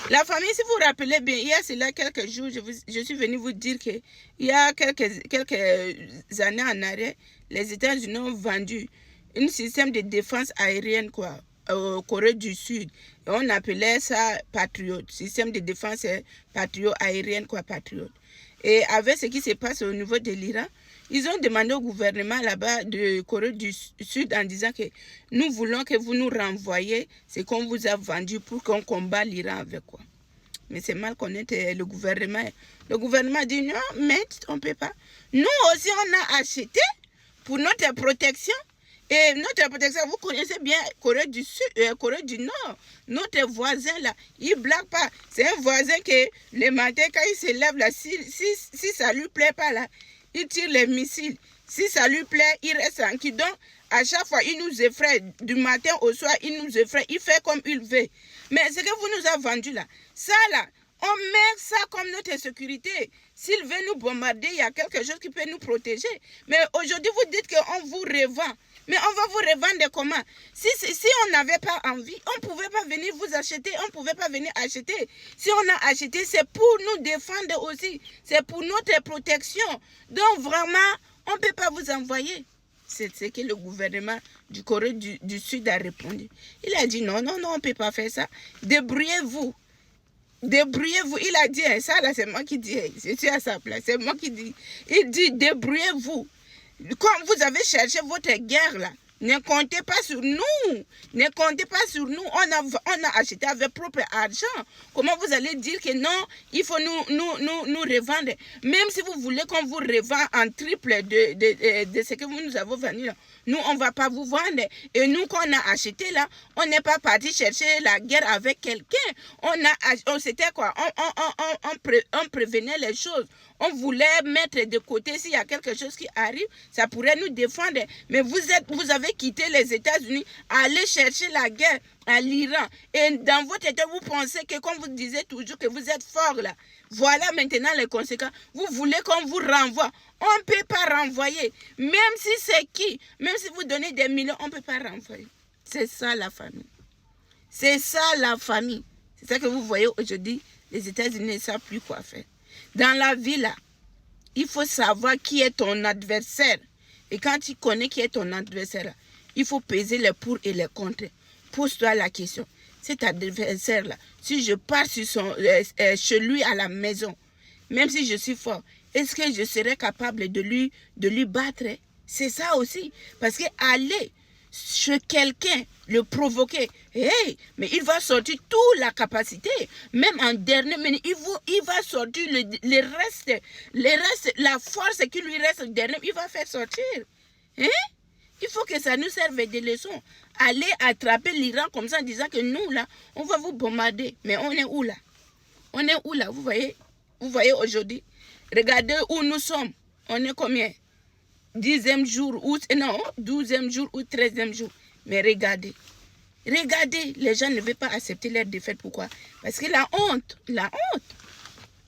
La famille, si vous vous rappelez bien, il y a cela quelques jours, je suis venu vous dire qu'il y a quelques années en arrière, les États-Unis ont vendu un système de défense aérienne au Corée du Sud. Et on appelait ça Patriot, système de défense Patriot aérienne Patriot. Et avec ce qui se passe au niveau de l'Iran, ils ont demandé au gouvernement là-bas de Corée du Sud en disant que nous voulons que vous nous renvoyiez ce qu'on vous a vendu pour qu'on combat l'Iran avec quoi. Mais c'est mal connaître le gouvernement. Le gouvernement dit non, mais on ne peut pas. Nous aussi, on a acheté pour notre protection. Et notre protection, vous connaissez bien Corée du Sud, Corée du Nord. Notre voisin là, il ne blague pas. C'est un voisin que le matin, quand il se lève là, si ça ne lui plaît pas là, il tire les missiles. Si ça lui plaît, il reste tranquille. Donc, à chaque fois, il nous effraie. Du matin au soir, il nous effraie. Il fait comme il veut. Mais ce que vous nous avez vendu là, ça là, on met ça comme notre sécurité. S'il veut nous bombarder, il y a quelque chose qui peut nous protéger. Mais aujourd'hui, vous dites qu'on vous revend. Mais on va vous revendre comment? Si on n'avait pas envie, on ne pouvait pas venir vous acheter, on ne pouvait pas venir acheter. Si on a acheté, c'est pour nous défendre aussi. C'est pour notre protection. Donc vraiment, on ne peut pas vous envoyer. C'est ce que le gouvernement du Corée du Sud a répondu. Il a dit non, on ne peut pas faire ça. Débrouillez-vous. Débrouillez-vous. Il a dit ça là, c'est moi qui dis. Je suis à sa place, c'est moi qui dis. Il dit débrouillez-vous. Comme vous avez cherché votre guerre là, ne comptez pas sur nous. Ne comptez pas sur nous. On a acheté avec propre argent. Comment vous allez dire que non, il faut nous revendre? Même si vous voulez qu'on vous revende en triple de ce que vous nous avez vendu là, nous, on ne va pas vous vendre. Et nous, qu'on a acheté là, on n'est pas parti chercher la guerre avec quelqu'un. C'était quoi? On prévenait les choses. On voulait mettre de côté s'il y a quelque chose qui arrive, ça pourrait nous défendre. Mais vous avez quitté les États-Unis, allez chercher la guerre à l'Iran. Et dans votre état, vous pensez que, comme vous disiez toujours, que vous êtes fort là. Voilà maintenant les conséquences. Vous voulez qu'on vous renvoie. On ne peut pas renvoyer. Même si c'est qui, même si vous donnez des millions, on ne peut pas renvoyer. C'est ça la famille. C'est ça la famille. C'est ça que vous voyez aujourd'hui. Les États-Unis ne savent plus quoi faire. Dans la vie là, il faut savoir qui est ton adversaire. Et quand tu connais qui est ton adversaire là, il faut peser les pour et les contre. Pose-toi la question. Cet adversaire là, si je pars chez lui à la maison, même si je suis fort, est-ce que je serai capable de lui battre? C'est ça aussi. Parce que aller chez quelqu'un, le provoquer, hey, mais il va sortir toute la capacité. Même en dernier minute, il va sortir le reste, la force qui lui reste dernier, il va faire sortir. Hein? Il faut que ça nous serve de leçon. Aller attraper l'Iran comme ça en disant que nous, là, on va vous bombarder. Mais on est où là? On est où là? Vous voyez aujourd'hui? Regardez où nous sommes. On est combien? 10e jour, ou non, 12e jour ou 13e jour. Mais regardez, les gens ne veulent pas accepter leur défaite. Pourquoi? Parce que la honte,